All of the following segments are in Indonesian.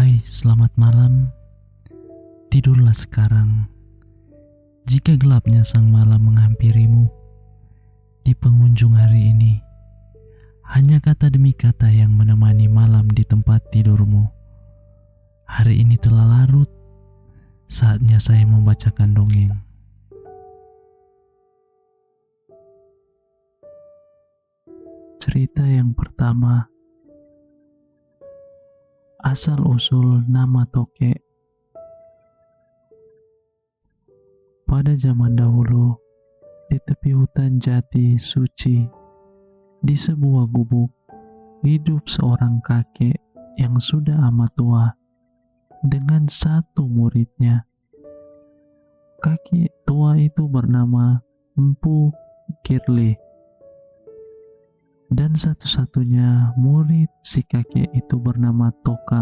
Hai, selamat malam. Tidurlah sekarang. Jika gelapnya sang malam menghampirimu di penghujung hari ini, hanya kata demi kata yang menemani malam di tempat tidurmu. Hari ini telah larut, saatnya saya membacakan dongeng. Cerita yang pertama, asal-usul nama tokek. Pada zaman dahulu, di tepi hutan jati suci, di sebuah gubuk, hidup seorang kakek yang sudah amat tua dengan satu muridnya. Kakek tua itu bernama Empu Kirli, dan satu-satunya murid si kakek itu bernama Toka.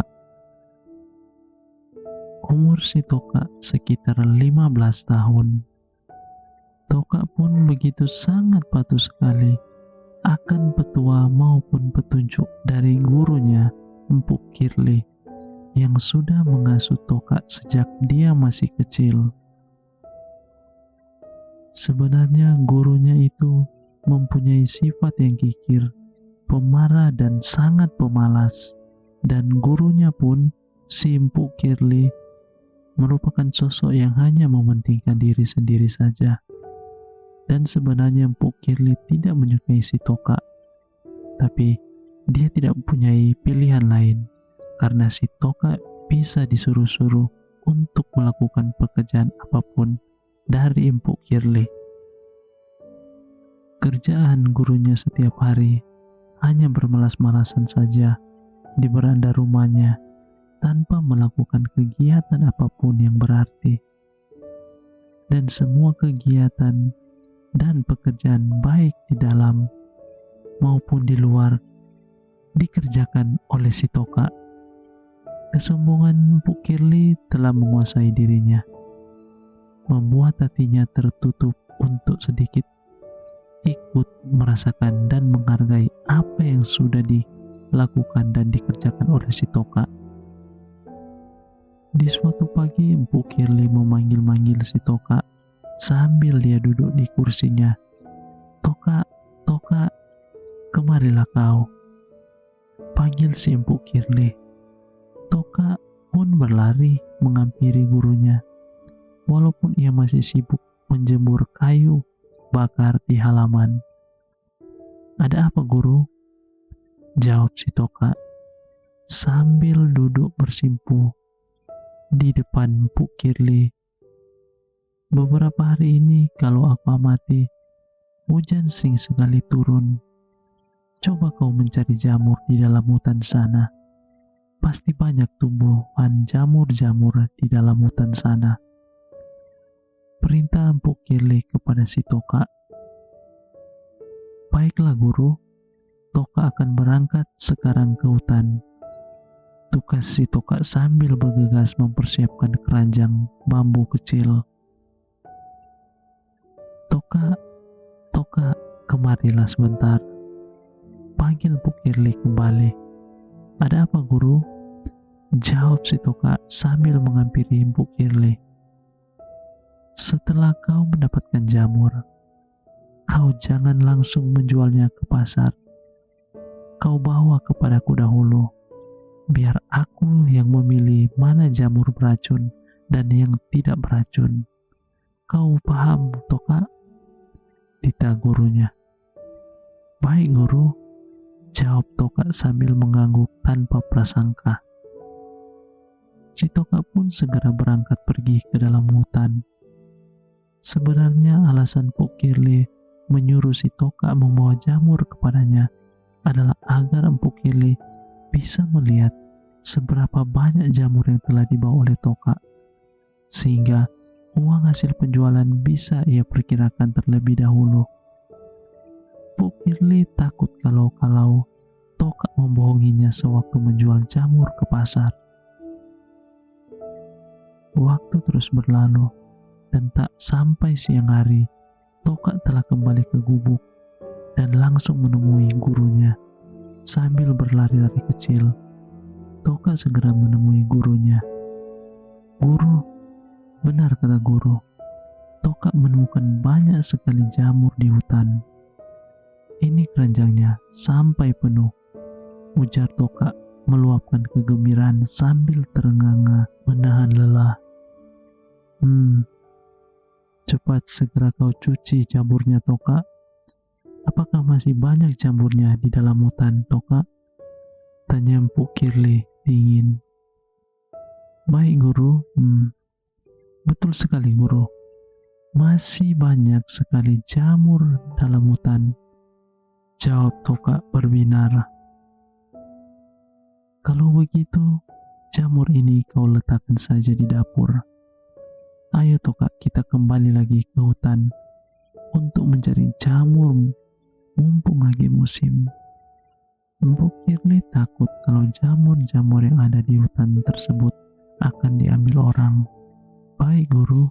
Umur si Toka sekitar 15 tahun. Toka pun begitu sangat patuh sekali akan petua maupun petunjuk dari gurunya Empu Kirli yang sudah mengasuh Toka sejak dia masih kecil. Sebenarnya gurunya itu mempunyai sifat yang kikir, pemarah dan sangat pemalas, dan gurunya pun si Empu Kirli merupakan sosok yang hanya mementingkan diri sendiri saja. Dan sebenarnya Empu Kirli tidak menyukai si Toka, tapi dia tidak mempunyai pilihan lain karena si Toka bisa disuruh-suruh untuk melakukan pekerjaan apapun dari Empu Kirli. Kerjaan gurunya setiap hari hanya bermalas-malasan saja di beranda rumahnya tanpa melakukan kegiatan apapun yang berarti. Dan semua kegiatan dan pekerjaan baik di dalam maupun di luar dikerjakan oleh si Toka. Kesombongan Empu Kirli telah menguasai dirinya, membuat hatinya tertutup untuk sedikit ikut merasakan dan menghargai apa yang sudah dilakukan dan dikerjakan oleh si Toka. Di suatu pagi, Empu Kirli memanggil-manggil si Toka sambil dia duduk di kursinya. "Toka, Toka, kemarilah kau," panggil si Empu Kirli. Toka pun berlari menghampiri gurunya, walaupun ia masih sibuk menjemur kayu bakar di halaman. "Ada apa, guru?" jawab si Toka sambil duduk bersimpuh di depan Empu Kirli. "Beberapa hari ini kalau aku amati, hujan sering sekali turun. Coba kau mencari jamur di dalam hutan sana. Pasti banyak tumbuhan jamur-jamur di dalam hutan sana," perintah Empu Kirli kepada si Toka. "Baiklah guru, Toka akan berangkat sekarang ke hutan," tukas si Toka sambil bergegas mempersiapkan keranjang bambu kecil. "Toka, Toka, kemarilah sebentar," panggil Empu Kirli kembali. "Ada apa guru?" jawab si Toka sambil menghampiri Empu Kirli. "Setelah kau mendapatkan jamur, kau jangan langsung menjualnya ke pasar. Kau bawa kepadaku dahulu, biar aku yang memilih mana jamur beracun dan yang tidak beracun. Kau paham, Toka?" titah gurunya. "Baik guru," jawab Toka sambil mengangguk tanpa prasangka. Si Toka pun segera berangkat pergi ke dalam hutan. Sebenarnya alasan Empu Kirli menyuruh si Toka membawa jamur kepadanya adalah agar Empu Kirli bisa melihat seberapa banyak jamur yang telah dibawa oleh Toka, sehingga uang hasil penjualan bisa ia perkirakan terlebih dahulu. Empu Kirli takut kalau Toka membohonginya sewaktu menjual jamur ke pasar. Waktu terus berlalu, dan tak sampai siang hari, Toka telah kembali ke gubuk dan langsung menemui gurunya. Sambil berlari-lari kecil, Toka Toka segera menemui gurunya. "Guru," benar kata guru, "Toka menemukan banyak sekali jamur di hutan. Ini keranjangnya sampai penuh," ujar Toka meluapkan kegembiraan sambil terengah-engah menahan lelah. Cepat segera kau cuci jamurnya, Toka. Apakah masih banyak jamurnya di dalam hutan, Toka?" tanya Empu Kirli dingin. "Baik guru." Betul sekali guru. Masih banyak sekali jamur dalam hutan," jawab Toka berbinar. "Kalau begitu, jamur ini kau letakkan saja di dapur. Ayo Toka, kita kembali lagi ke hutan untuk mencari jamur mumpung lagi musim." Empu Kirli takut kalau jamur-jamur yang ada di hutan tersebut akan diambil orang. "Baik guru."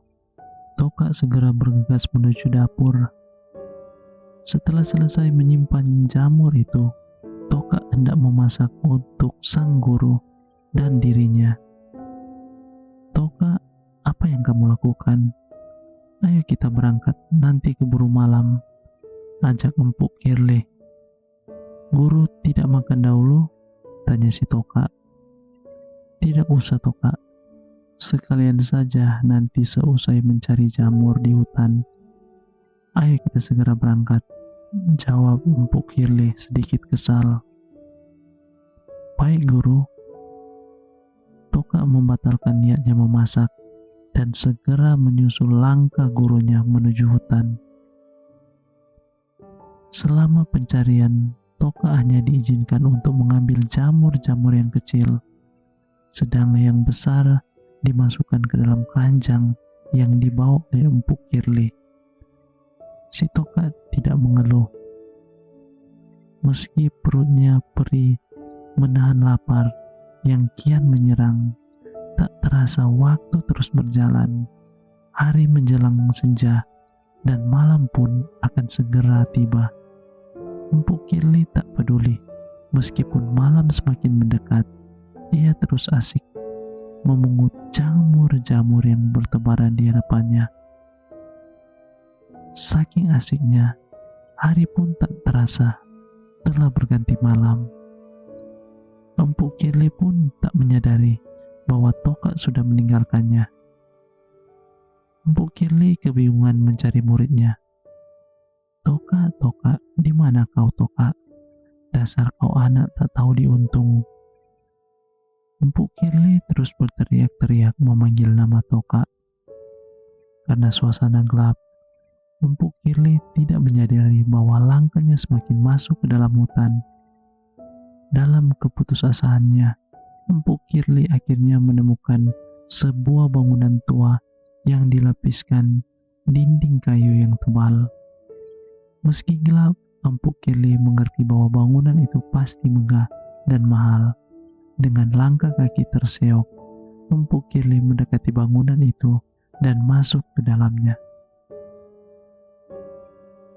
Toka segera bergegas menuju dapur. Setelah selesai menyimpan jamur itu, Toka hendak memasak untuk sang guru dan dirinya. "Toka, apa yang kamu lakukan? Ayo kita berangkat, nanti keburu malam," ajak Empu Kirli. "Guru tidak makan dahulu?" tanya si Toka. "Tidak usah Toka, sekalian saja nanti seusai mencari jamur di hutan. Ayo kita segera berangkat," jawab Empu Kirli sedikit kesal. "Baik guru." Toka membatalkan niatnya memasak dan segera menyusul langkah gurunya menuju hutan. Selama pencarian, Toka hanya diizinkan untuk mengambil jamur-jamur yang kecil, sedang yang besar dimasukkan ke dalam keranjang yang dibawa oleh Empu Kirli. Si Toka tidak mengeluh. Meski perutnya perih menahan lapar yang kian menyerang, tak terasa waktu terus berjalan. Hari menjelang senja dan malam pun akan segera tiba. Empu Kirli tak peduli, meskipun malam semakin mendekat, ia terus asik memungut jamur-jamur yang bertebaran di hadapannya. Saking asiknya, hari pun tak terasa telah berganti malam. Empu Kirli pun tak menyadari bahwa Toka sudah meninggalkannya. Empu Kirli kebingungan mencari muridnya. "Toka, Toka, di mana kau Toka? Dasar kau anak tak tahu diuntung." Empu Kirli terus berteriak-teriak memanggil nama Toka. Karena suasana gelap, Empu Kirli tidak menyadari bahwa langkahnya semakin masuk ke dalam hutan. Dalam keputusasaannya, Empu Kirli akhirnya menemukan sebuah bangunan tua yang dilapiskan dinding kayu yang tebal. Meski gelap, Empu Kirli mengerti bahwa bangunan itu pasti megah dan mahal. Dengan langkah kaki terseok, Empu Kirli mendekati bangunan itu dan masuk ke dalamnya.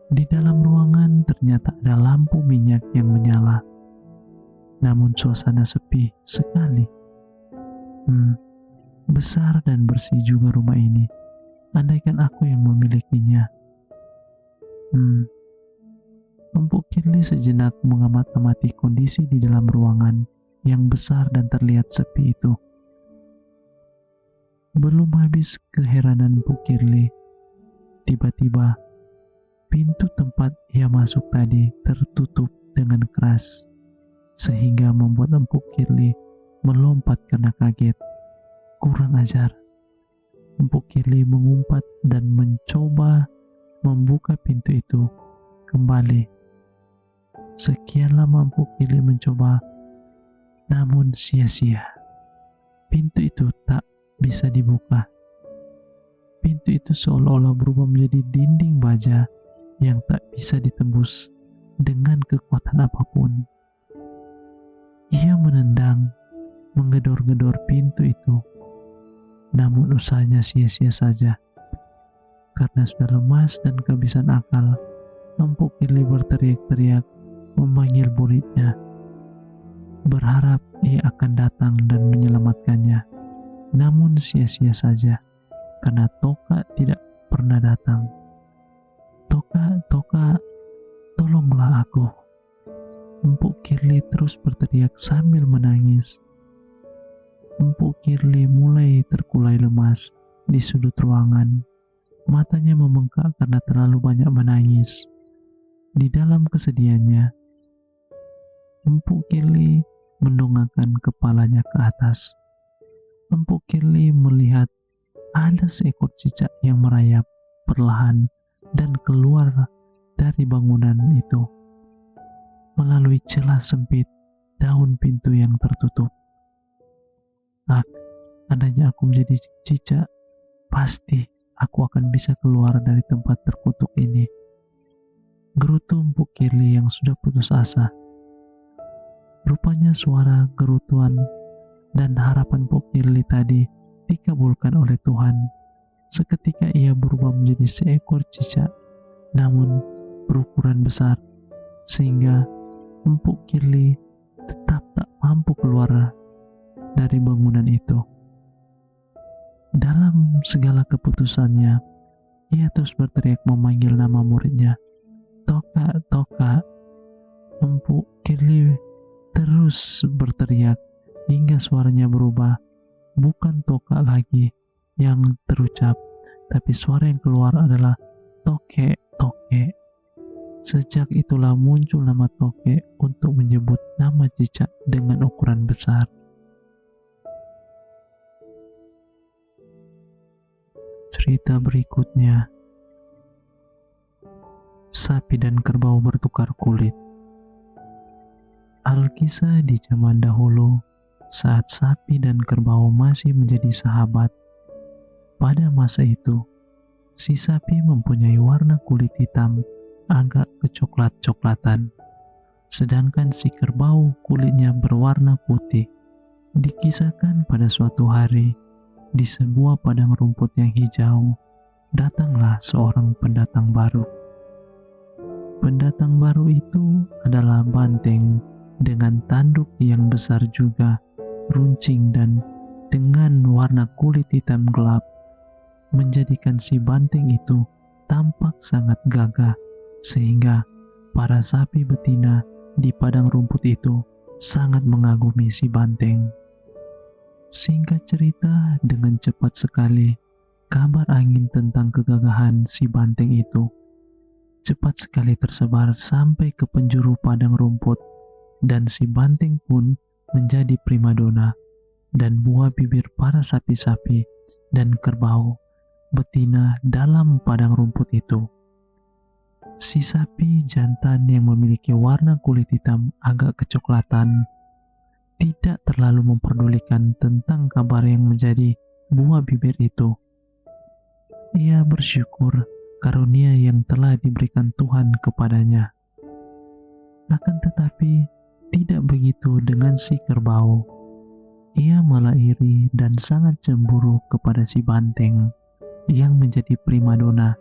Di dalam ruangan ternyata ada lampu minyak yang menyala. Namun suasana sepi sekali. Besar dan bersih juga rumah ini. Andaikan aku yang memilikinya. Empu Kirli sejenak mengamati kondisi di dalam ruangan yang besar dan terlihat sepi itu. Belum habis keheranan Empu Kirli, tiba-tiba pintu tempat ia masuk tadi tertutup dengan keras, sehingga membuat Empu Kirli melompat karena kaget. Kurang ajar. Empu Kirli mengumpat dan mencoba membuka pintu itu kembali. Sekian lama Empu Kirli mencoba, namun sia-sia. Pintu itu tak bisa dibuka. Pintu itu seolah-olah berubah menjadi dinding baja yang tak bisa ditembus dengan kekuatan apapun. Ia menendang, menggedor-gedor pintu itu, namun usahanya sia-sia saja. Karena sudah lemas dan kehabisan akal, Empu Kirli berteriak-teriak memanggil muridnya. berharap ia akan datang dan menyelamatkannya. Namun sia-sia saja, karena Toka tidak pernah datang. "Toka, Toka, tolonglah aku." Empuk Kirli terus berteriak sambil menangis. Empuk Kirli mulai terkulai lemas di sudut ruangan. Matanya membengkak karena terlalu banyak menangis. Di dalam kesedihannya, Empuk Kirli mendongakkan kepalanya ke atas. Empuk Kirli melihat ada seekor cicak yang merayap perlahan dan keluar dari bangunan itu melalui celah sempit daun pintu yang tertutup. Andainya aku menjadi cicak, pasti aku akan bisa keluar dari tempat terkutuk ini, gerutu Empuk Kirli yang sudah putus asa. Rupanya suara gerutuan dan harapan Empuk Kirli tadi dikabulkan oleh Tuhan. Seketika ia berubah menjadi seekor cicak, namun berukuran besar, sehingga Empuk Kirli tetap tak mampu keluar dari bangunan itu. Dalam segala keputusannya, ia terus berteriak memanggil nama muridnya. "Toka, Toka." Empuk Kirli terus berteriak hingga suaranya berubah. Bukan Toka lagi yang terucap, tapi suara yang keluar adalah Toke, Toke. Sejak itulah muncul nama Toke untuk menyebut nama cicak dengan ukuran besar. Cerita berikutnya, sapi dan kerbau bertukar kulit. Alkisah di zaman dahulu, saat sapi dan kerbau masih menjadi sahabat. Pada masa itu, si sapi mempunyai warna kulit hitam agak kecoklat-coklatan, sedangkan si kerbau kulitnya berwarna putih. Dikisahkan pada suatu hari, di sebuah padang rumput yang hijau, datanglah seorang pendatang baru. Pendatang baru itu adalah banteng dengan tanduk yang besar juga, runcing dan dengan warna kulit hitam gelap, menjadikan si banteng itu tampak sangat gagah, sehingga para sapi betina di padang rumput itu sangat mengagumi si banteng. Singkat cerita, dengan cepat sekali kabar angin tentang kegagahan si banteng itu cepat sekali tersebar sampai ke penjuru padang rumput, dan si banteng pun menjadi primadona dan buah bibir para sapi-sapi dan kerbau betina dalam padang rumput itu. Si sapi jantan yang memiliki warna kulit hitam agak kecoklatan tidak terlalu memperdulikan tentang kabar yang menjadi buah bibir itu. Ia bersyukur karunia yang telah diberikan Tuhan kepadanya. Akan tetapi tidak begitu dengan si kerbau. Ia malah iri dan sangat cemburu kepada si banteng yang menjadi primadona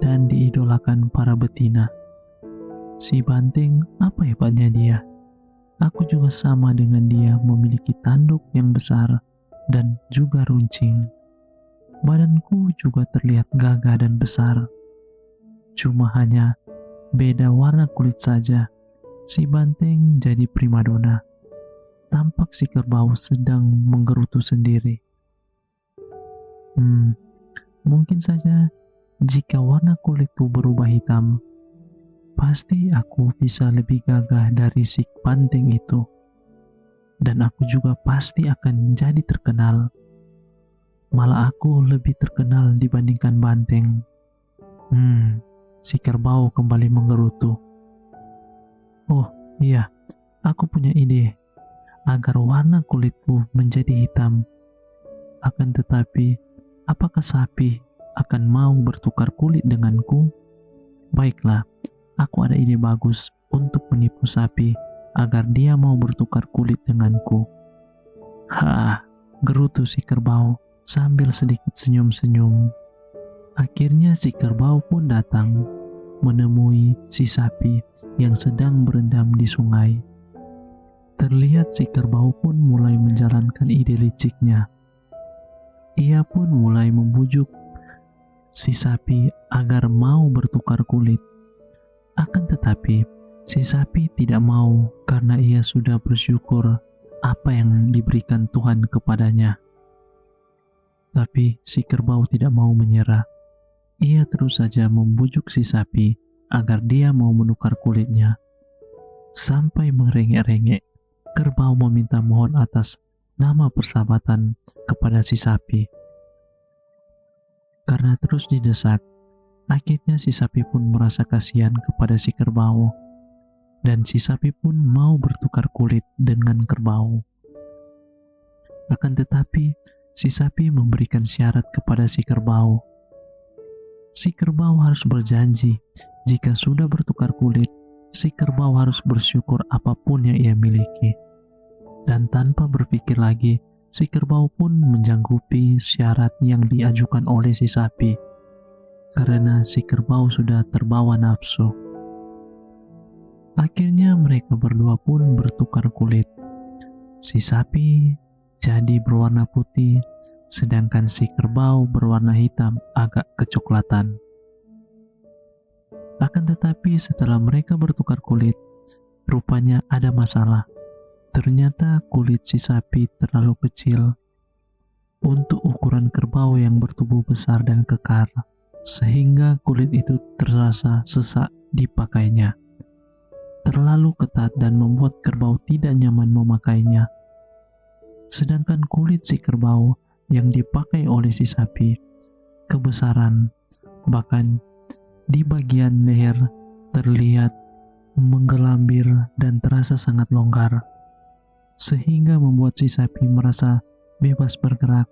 dan diidolakan para betina. Si banteng, apa hebatnya dia? Aku juga sama dengan dia, memiliki tanduk yang besar dan juga runcing. Badanku juga terlihat gagah dan besar. Cuma hanya beda warna kulit saja. Si banteng jadi primadona. Tampak si kerbau sedang menggerutu sendiri. Mungkin saja jika warna kulitku berubah hitam, pasti aku bisa lebih gagah dari si banteng itu. Dan aku juga pasti akan jadi terkenal. Malah aku lebih terkenal dibandingkan banteng. Si kerbau kembali menggerutu. Oh iya, aku punya ide agar warna kulitku menjadi hitam. Akan tetapi, apakah sapi akan mau bertukar kulit denganku? Baiklah, aku ada ide bagus untuk menipu sapi agar dia mau bertukar kulit denganku. Gerutu si kerbau sambil sedikit senyum-senyum. Akhirnya si kerbau pun datang menemui si sapi yang sedang berendam di sungai. Terlihat si kerbau pun mulai menjalankan ide liciknya. Ia pun mulai membujuk si sapi agar mau bertukar kulit. Akan tetapi, si sapi tidak mau karena ia sudah bersyukur apa yang diberikan Tuhan kepadanya. Tapi si kerbau tidak mau menyerah. Ia terus saja membujuk si sapi agar dia mau menukar kulitnya. Sampai merengek-rengek, kerbau meminta mohon atas nama persahabatan kepada si sapi. Karena terus didesak, akhirnya si sapi pun merasa kasihan kepada si kerbau, dan si sapi pun mau bertukar kulit dengan kerbau. Akan tetapi, si sapi memberikan syarat kepada si kerbau. Si kerbau harus berjanji, jika sudah bertukar kulit, si kerbau harus bersyukur apapun yang ia miliki. Dan tanpa berpikir lagi, si kerbau pun menjanggupi syarat yang diajukan oleh si sapi, karena si kerbau sudah terbawa nafsu. Akhirnya mereka berdua pun bertukar kulit. Si sapi jadi berwarna putih, sedangkan si kerbau berwarna hitam agak kecoklatan. Akan tetapi setelah mereka bertukar kulit, rupanya ada masalah. Ternyata kulit si sapi terlalu kecil untuk ukuran kerbau yang bertubuh besar dan kekar, sehingga kulit itu terasa sesak dipakainya. Terlalu ketat dan membuat kerbau tidak nyaman memakainya. Sedangkan kulit si kerbau yang dipakai oleh si sapi kebesaran, bahkan di bagian leher terlihat menggelambir dan terasa sangat longgar, sehingga membuat si sapi merasa bebas bergerak.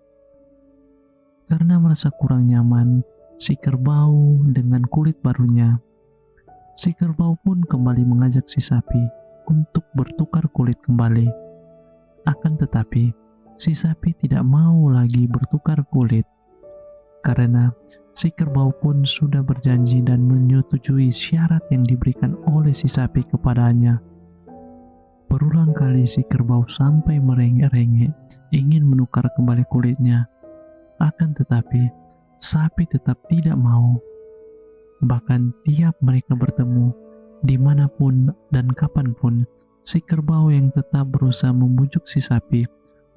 Karena merasa kurang nyaman si kerbau dengan kulit barunya, si kerbau pun kembali mengajak si sapi untuk bertukar kulit kembali. Akan tetapi, si sapi tidak mau lagi bertukar kulit, karena si kerbau pun sudah berjanji dan menyetujui syarat yang diberikan oleh si sapi kepadanya. Berulang kali si kerbau sampai merengek-rengek ingin menukar kembali kulitnya. Akan tetapi, sapi tetap tidak mau. Bahkan tiap mereka bertemu, dimanapun dan kapanpun, si kerbau yang tetap berusaha membujuk si sapi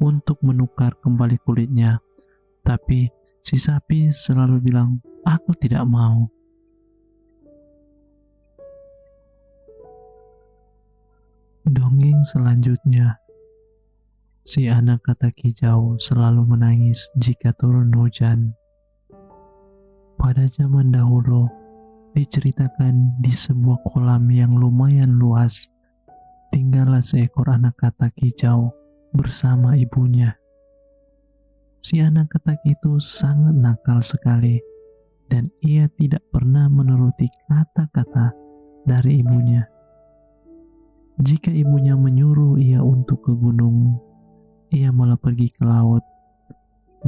untuk menukar kembali kulitnya. Tapi si sapi selalu bilang, "Aku tidak mau." Dongeng selanjutnya. Si anak katak hijau selalu menangis jika turun hujan. Pada zaman dahulu, diceritakan di sebuah kolam yang lumayan luas, tinggallah seekor anak katak hijau bersama ibunya. Si anak katak itu sangat nakal sekali, dan ia tidak pernah menuruti kata-kata dari ibunya. Jika ibunya menyuruh ia untuk ke gunung, ia malah pergi ke laut.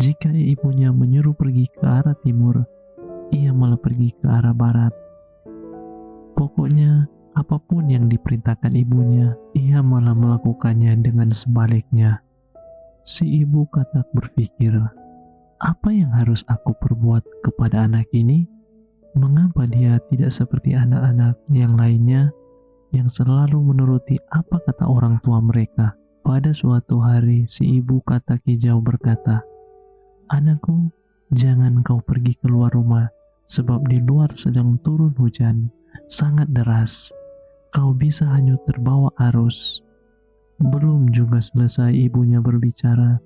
Jika ibunya menyuruh pergi ke arah timur, ia malah pergi ke arah barat. Pokoknya, apapun yang diperintahkan ibunya, ia malah melakukannya dengan sebaliknya. Si ibu katak berpikir, apa yang harus aku perbuat kepada anak ini? Mengapa dia tidak seperti anak-anak yang lainnya yang selalu menuruti apa kata orang tua mereka? Pada suatu hari, si ibu katak hijau berkata, "Anakku, jangan kau pergi keluar rumah, sebab di luar sedang turun hujan, sangat deras. Kau bisa hanyut terbawa arus." Belum juga selesai ibunya berbicara,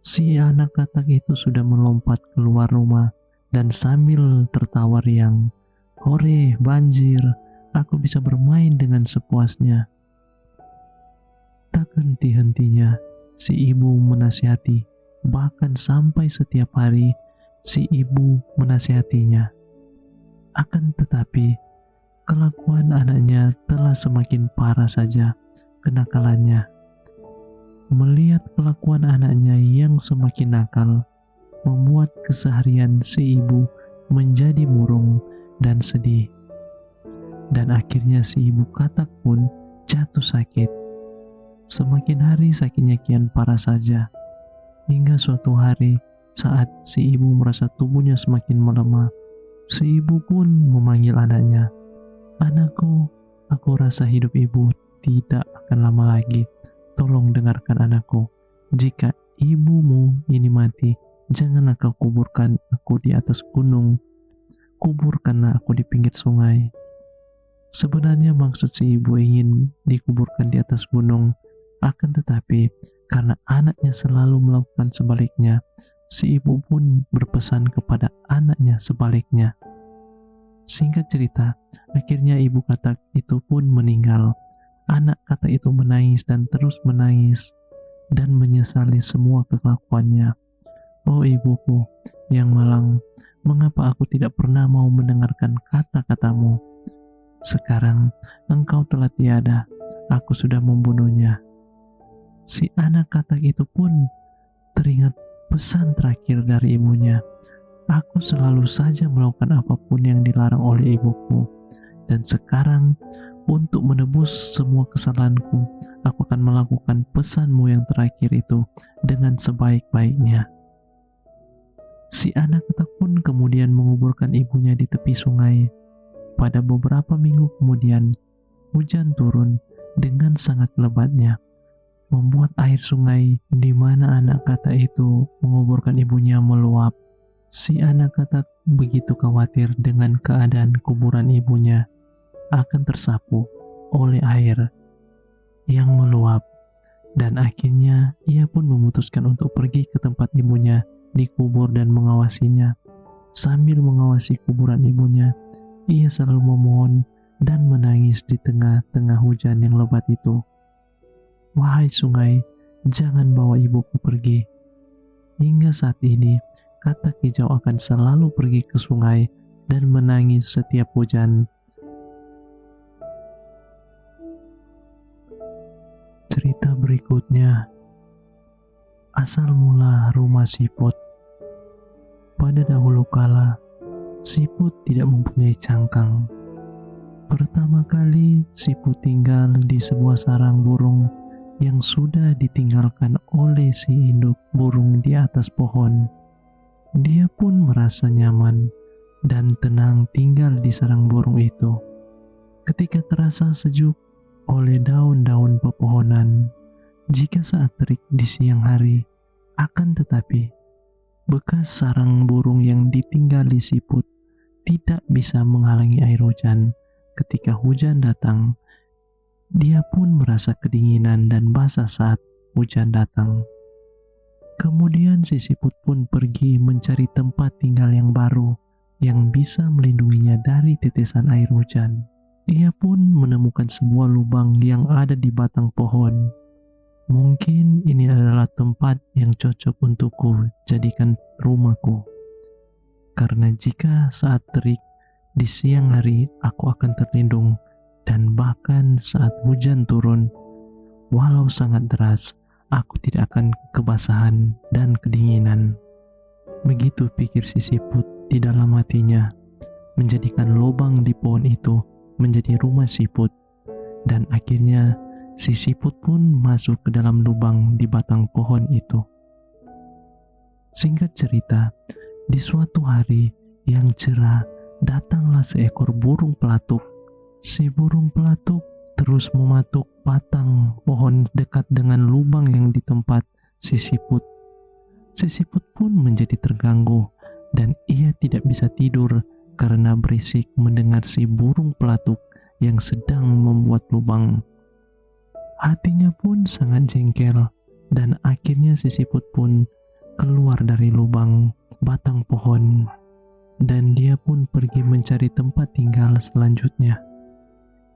si anak katak itu sudah melompat keluar rumah dan sambil tertawa riang, "Hore, banjir, aku bisa bermain dengan sepuasnya." Tak henti-hentinya si ibu menasihati, bahkan sampai setiap hari si ibu menasihatinya. Akan tetapi, kelakuan anaknya telah semakin parah saja kenakalannya. Melihat kelakuan anaknya yang semakin nakal, membuat keseharian si ibu menjadi murung dan sedih. Dan akhirnya si ibu katak pun jatuh sakit. Semakin hari sakitnya kian parah saja, hingga suatu hari saat si ibu merasa tubuhnya semakin melemah, si ibu pun memanggil anaknya. "Anakku, aku rasa hidup ibu tidak akan lama lagi. Tolong dengarkan anakku. Jika ibumu ini mati, janganlah kau kuburkan aku di atas gunung. Kuburkanlah aku di pinggir sungai." Sebenarnya maksud si ibu ingin dikuburkan di atas gunung, akan tetapi karena anaknya selalu melakukan sebaliknya, si ibu pun berpesan kepada anaknya sebaliknya. Singkat cerita, akhirnya ibu katak itu pun meninggal. Anak katak itu menangis dan terus menangis dan menyesali semua kelakuannya. "Oh ibuku yang malang, mengapa aku tidak pernah mau mendengarkan kata-katamu? Sekarang engkau telah tiada, aku sudah membunuhnya." Si anak katak itu pun teringat pesan terakhir dari ibunya. "Aku selalu saja melakukan apapun yang dilarang oleh ibuku. Dan sekarang, untuk menebus semua kesalahanku, aku akan melakukan pesanmu yang terakhir itu dengan sebaik-baiknya." Si anak katak pun kemudian menguburkan ibunya di tepi sungai. Pada beberapa minggu kemudian, hujan turun dengan sangat lebatnya, membuat air sungai di mana anak katak itu menguburkan ibunya meluap. Si anak katak begitu khawatir dengan keadaan kuburan ibunya akan tersapu oleh air yang meluap, dan akhirnya ia pun memutuskan untuk pergi ke tempat ibunya dikubur dan mengawasinya. Sambil mengawasi kuburan ibunya, ia selalu memohon dan menangis di tengah-tengah hujan yang lebat itu. "Wahai sungai, jangan bawa ibuku pergi." Hingga saat ini, katak hijau akan selalu pergi ke sungai dan menangis setiap hujan. Cerita berikutnya, asal mula rumah siput. Pada dahulu kala, siput tidak mempunyai cangkang. Pertama kali siput tinggal di sebuah sarang burung yang sudah ditinggalkan oleh si induk burung di atas pohon. Dia pun merasa nyaman dan tenang tinggal di sarang burung itu. Ketika terasa sejuk oleh daun-daun pepohonan, jika saat terik di siang hari, akan tetapi bekas sarang burung yang ditinggali siput tidak bisa menghalangi air hujan. Ketika hujan datang, dia pun merasa kedinginan dan basah saat hujan datang. Kemudian si siput pun pergi mencari tempat tinggal yang baru yang bisa melindunginya dari tetesan air hujan. Ia pun menemukan sebuah lubang yang ada di batang pohon. "Mungkin ini adalah tempat yang cocok untukku jadikan rumahku. Karena jika saat terik di siang hari aku akan terlindung, dan bahkan saat hujan turun, walau sangat deras, aku tidak akan kebasahan dan kedinginan." Begitu pikir si siput di dalam hatinya, menjadikan lubang di pohon itu menjadi rumah siput, dan akhirnya si siput pun masuk ke dalam lubang di batang pohon itu. Singkat cerita, di suatu hari yang cerah, datanglah seekor burung pelatuk. Si burung pelatuk terus mematuk batang pohon dekat dengan lubang yang di tempat si siput. Si siput pun menjadi terganggu dan ia tidak bisa tidur karena berisik mendengar si burung pelatuk yang sedang membuat lubang. Hatinya pun sangat jengkel dan akhirnya si siput pun keluar dari lubang batang pohon dan dia pun pergi mencari tempat tinggal selanjutnya.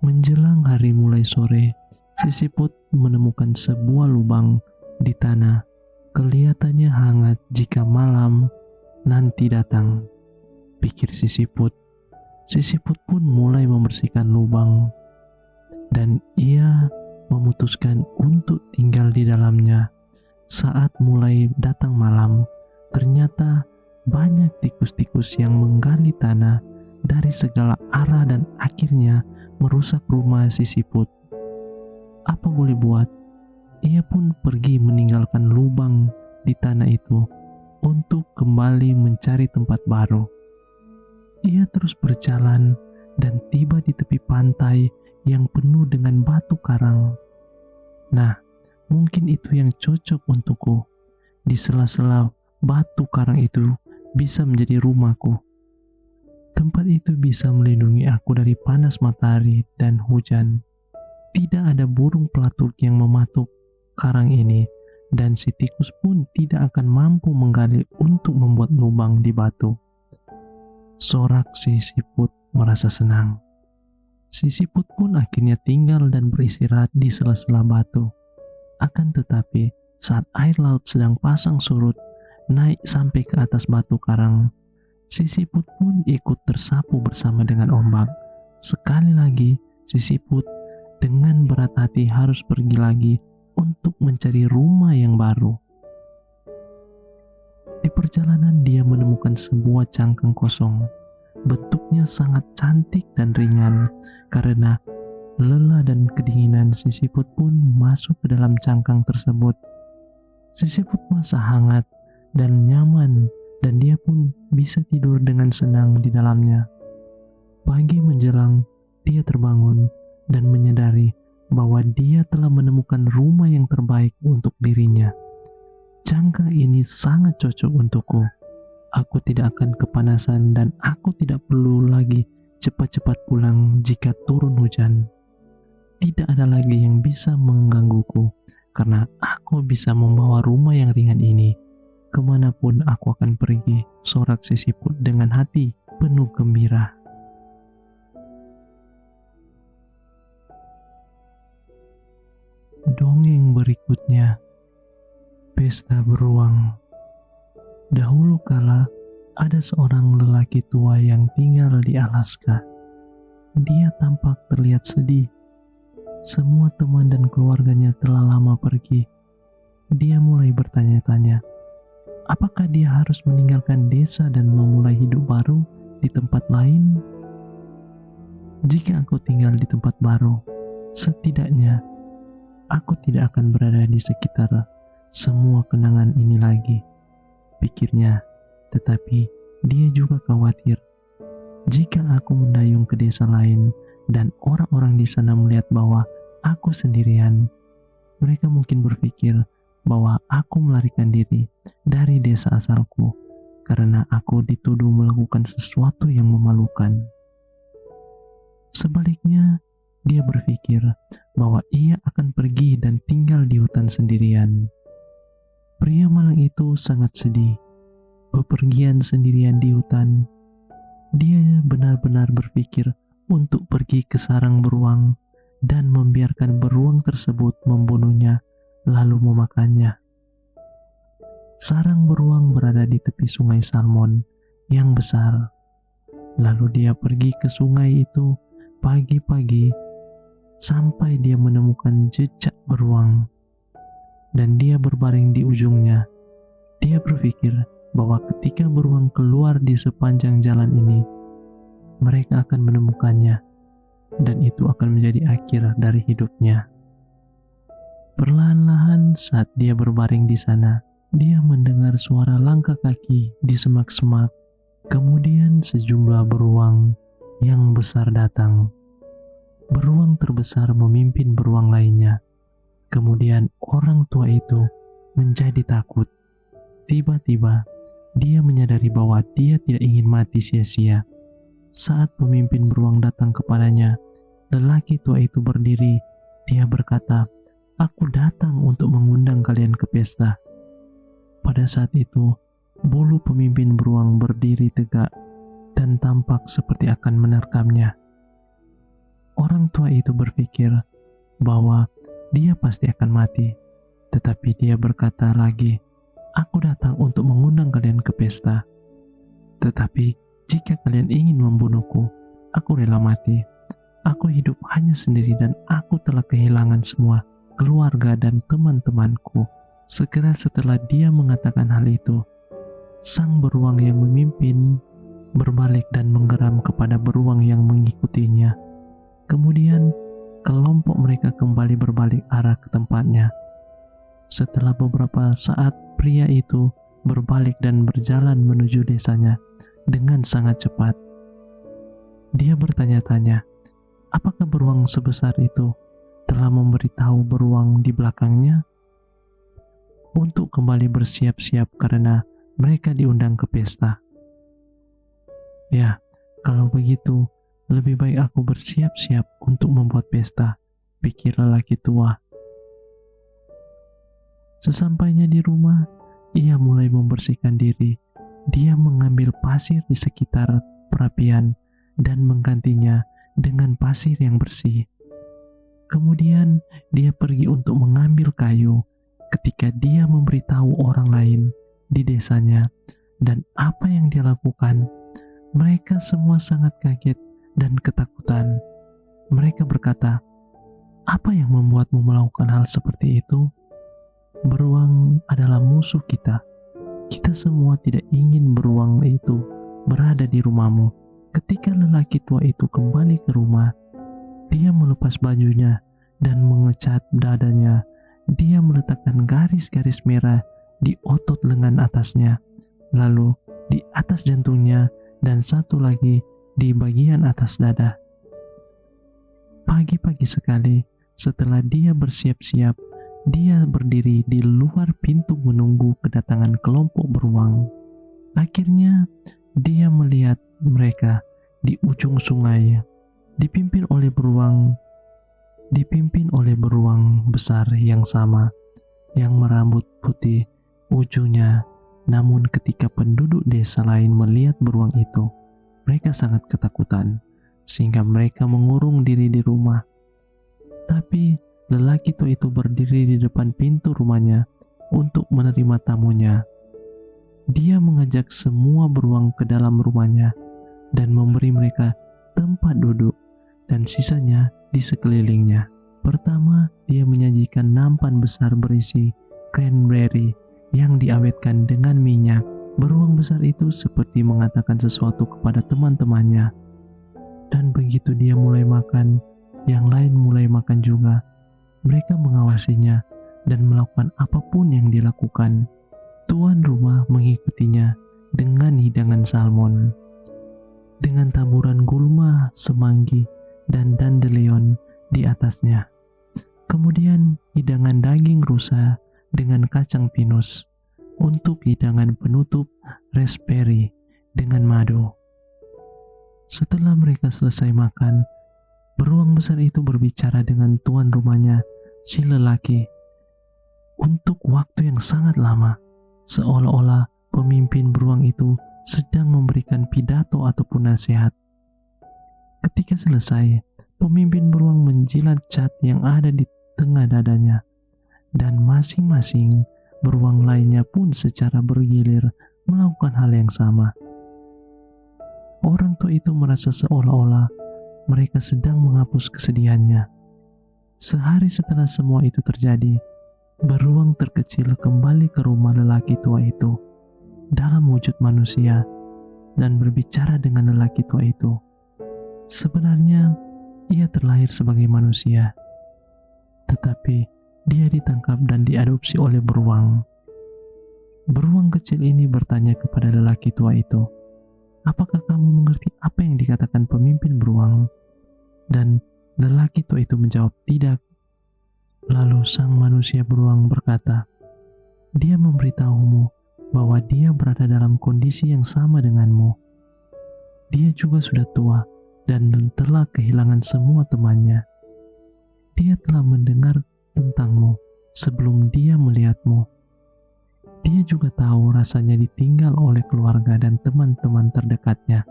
Menjelang hari mulai sore, si siput menemukan sebuah lubang di tanah. Kelihatannya hangat jika malam nanti datang, pikir si siput. Si siput pun mulai membersihkan lubang dan ia memutuskan untuk tinggal di dalamnya. Saat mulai datang malam, ternyata banyak tikus-tikus yang menggali tanah dari segala arah dan akhirnya merusak rumah si siput. Apa boleh buat? Ia pun pergi meninggalkan lubang di tanah itu untuk kembali mencari tempat baru. Ia terus berjalan dan tiba di tepi pantai yang penuh dengan batu karang. Nah, mungkin itu yang cocok untukku. Di sela-sela batu karang itu bisa menjadi rumahku. Tempat itu bisa melindungi aku dari panas matahari dan hujan. Tidak ada burung pelatuk yang mematuk karang ini, dan si tikus pun tidak akan mampu menggali untuk membuat lubang di batu. Sorak si siput merasa senang. Si siput pun akhirnya tinggal dan beristirahat di sela-sela batu. Akan tetapi, saat air laut sedang pasang surut, naik sampai ke atas batu karang, si siput pun ikut tersapu bersama dengan ombak. Sekali lagi, si siput dengan berat hati harus pergi lagi untuk mencari rumah yang baru. Di perjalanan dia menemukan sebuah cangkang kosong. Bentuknya sangat cantik dan ringan. Karena lelah dan kedinginan, si siput pun masuk ke dalam cangkang tersebut. Si siput merasa hangat dan nyaman, dan dia pun bisa tidur dengan senang di dalamnya. Pagi menjelang, dia terbangun dan menyadari bahwa dia telah menemukan rumah yang terbaik untuk dirinya. Cangkang ini sangat cocok untukku. Aku tidak akan kepanasan dan aku tidak perlu lagi cepat-cepat pulang jika turun hujan. Tidak ada lagi yang bisa menggangguku, karena aku bisa membawa rumah yang ringan ini kemanapun aku akan pergi, sorak si siput dengan hati penuh gembira. Dongeng berikutnya, Pesta Beruang. Dahulu kala, ada seorang lelaki tua yang tinggal di Alaska. Dia tampak terlihat sedih. Semua teman dan keluarganya telah lama pergi. Dia mulai bertanya-tanya, apakah dia harus meninggalkan desa dan memulai hidup baru di tempat lain? Jika aku tinggal di tempat baru, setidaknya aku tidak akan berada di sekitar semua kenangan ini lagi, pikirnya. Tetapi dia juga khawatir jika aku mendayung ke desa lain dan orang-orang di sana melihat bahwa aku sendirian, mereka mungkin berpikir bahwa aku melarikan diri dari desa asalku karena aku dituduh melakukan sesuatu yang memalukan. Sebaliknya, dia berpikir bahwa ia akan pergi dan tinggal di hutan sendirian. Pria malang itu sangat sedih. Bepergian sendirian di hutan, dia benar-benar berpikir untuk pergi ke sarang beruang dan membiarkan beruang tersebut membunuhnya lalu memakannya. Sarang beruang berada di tepi sungai Salmon yang besar. Lalu dia pergi ke sungai itu pagi-pagi sampai dia menemukan jejak beruang dan dia berbaring di ujungnya. Dia berpikir bahwa ketika beruang keluar di sepanjang jalan ini, mereka akan menemukannya dan itu akan menjadi akhir dari hidupnya. Perlahan-lahan saat dia berbaring di sana, dia mendengar suara langkah kaki di semak-semak. Kemudian sejumlah beruang yang besar datang. Beruang terbesar memimpin beruang lainnya. Kemudian orang tua itu menjadi takut. Tiba-tiba dia menyadari bahwa dia tidak ingin mati sia-sia. Saat pemimpin beruang datang kepadanya, lelaki tua itu berdiri. Dia berkata, "Aku datang untuk mengundang kalian ke pesta." Pada saat itu, bulu pemimpin beruang berdiri tegak dan tampak seperti akan menerkamnya. Orang tua itu berpikir bahwa dia pasti akan mati, tetapi dia berkata lagi, "Aku datang untuk mengundang kalian ke pesta. Tetapi jika kalian ingin membunuhku, aku rela mati. Aku hidup hanya sendiri dan aku telah kehilangan semua keluarga dan teman-temanku." Segera setelah dia mengatakan hal itu, sang beruang yang memimpin berbalik dan menggeram kepada beruang yang mengikutinya. Kemudian kelompok mereka kembali berbalik arah ke tempatnya. Setelah beberapa saat, pria itu berbalik dan berjalan menuju desanya dengan sangat cepat. Dia bertanya-tanya, apakah beruang sebesar itu telah memberitahu beruang di belakangnya untuk kembali bersiap-siap karena mereka diundang ke pesta. Ya, kalau begitu, lebih baik aku bersiap-siap untuk membuat pesta, pikir lelaki tua. Sesampainya di rumah, ia mulai membersihkan diri. Dia mengambil pasir di sekitar perapian dan menggantinya dengan pasir yang bersih. Kemudian dia pergi untuk mengambil kayu. Ketika dia memberitahu orang lain di desanya dan apa yang dia lakukan, mereka semua sangat kaget dan ketakutan. Mereka berkata, "Apa yang membuatmu melakukan hal seperti itu? Beruang adalah musuh kita. Kita semua tidak ingin beruang itu berada di rumahmu." Ketika lelaki tua itu kembali ke rumah, dia melepas bajunya dan mengecat dadanya. Dia meletakkan garis-garis merah di otot lengan atasnya, lalu di atas jantungnya, dan satu lagi di bagian atas dada. Pagi-pagi sekali, setelah dia bersiap-siap, dia berdiri di luar pintu menunggu kedatangan kelompok beruang. Akhirnya, dia melihat mereka di ujung sungai, dipimpin oleh beruang besar yang sama, yang merambut putih ujungnya. Namun ketika penduduk desa lain melihat beruang itu, mereka sangat ketakutan, sehingga mereka mengurung diri di rumah. Tapi lelaki tua itu berdiri di depan pintu rumahnya untuk menerima tamunya. Dia mengajak semua beruang ke dalam rumahnya dan memberi mereka tempat duduk dan sisanya di sekelilingnya. Pertama, dia menyajikan nampan besar berisi cranberry yang diawetkan dengan minyak. Beruang besar itu seperti mengatakan sesuatu kepada teman-temannya. Dan begitu dia mulai makan, yang lain mulai makan juga. Mereka mengawasinya dan melakukan apapun yang dilakukan. Tuan rumah mengikutinya dengan hidangan salmon, dengan taburan gulma, semanggi, dan dandelion di atasnya. Kemudian hidangan daging rusa dengan kacang pinus. Untuk hidangan penutup, raspberry dengan madu. Setelah mereka selesai makan, beruang besar itu berbicara dengan tuan rumahnya, si lelaki, untuk waktu yang sangat lama, seolah-olah pemimpin beruang itu sedang memberikan pidato ataupun nasihat. Ketika selesai, pemimpin beruang menjilat cat yang ada di tengah dadanya, dan masing-masing beruang lainnya pun secara bergilir melakukan hal yang sama. Orang tua itu merasa seolah-olah mereka sedang menghapus kesedihannya. Sehari setelah semua itu terjadi, beruang terkecil kembali ke rumah lelaki tua itu dalam wujud manusia dan berbicara dengan lelaki tua itu. Sebenarnya ia terlahir sebagai manusia, tetapi dia ditangkap dan diadopsi oleh beruang. Beruang kecil ini bertanya kepada lelaki tua itu, "Apakah kamu mengerti apa yang dikatakan pemimpin beruang?" Dan lelaki tua itu menjawab, "Tidak." Lalu sang manusia beruang berkata, "Dia memberitahumu bahwa dia berada dalam kondisi yang sama denganmu. Dia juga sudah tua dan telah kehilangan semua temannya. Dia telah mendengar tentangmu sebelum dia melihatmu. Dia juga tahu rasanya ditinggal oleh keluarga dan teman-teman terdekatnya."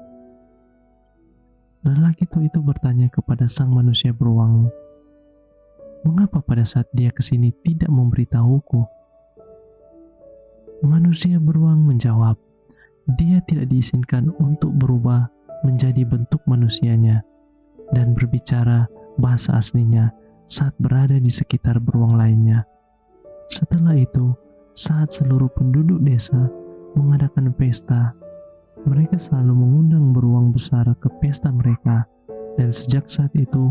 Lelaki tua itu bertanya kepada sang manusia beruang, "Mengapa pada saat dia kesini tidak memberitahuku?" Manusia beruang menjawab, "Dia tidak diizinkan untuk berubah menjadi bentuk manusianya dan berbicara bahasa aslinya saat berada di sekitar beruang lainnya. Setelah itu, saat seluruh penduduk desa mengadakan pesta, mereka selalu mengundang beruang besar ke pesta mereka, dan sejak saat itu,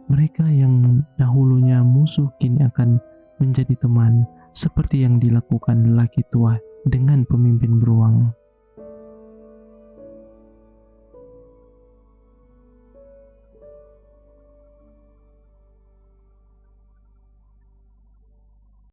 mereka yang dahulunya musuh kini akan menjadi teman seperti yang dilakukan lelaki tua dengan pemimpin beruang.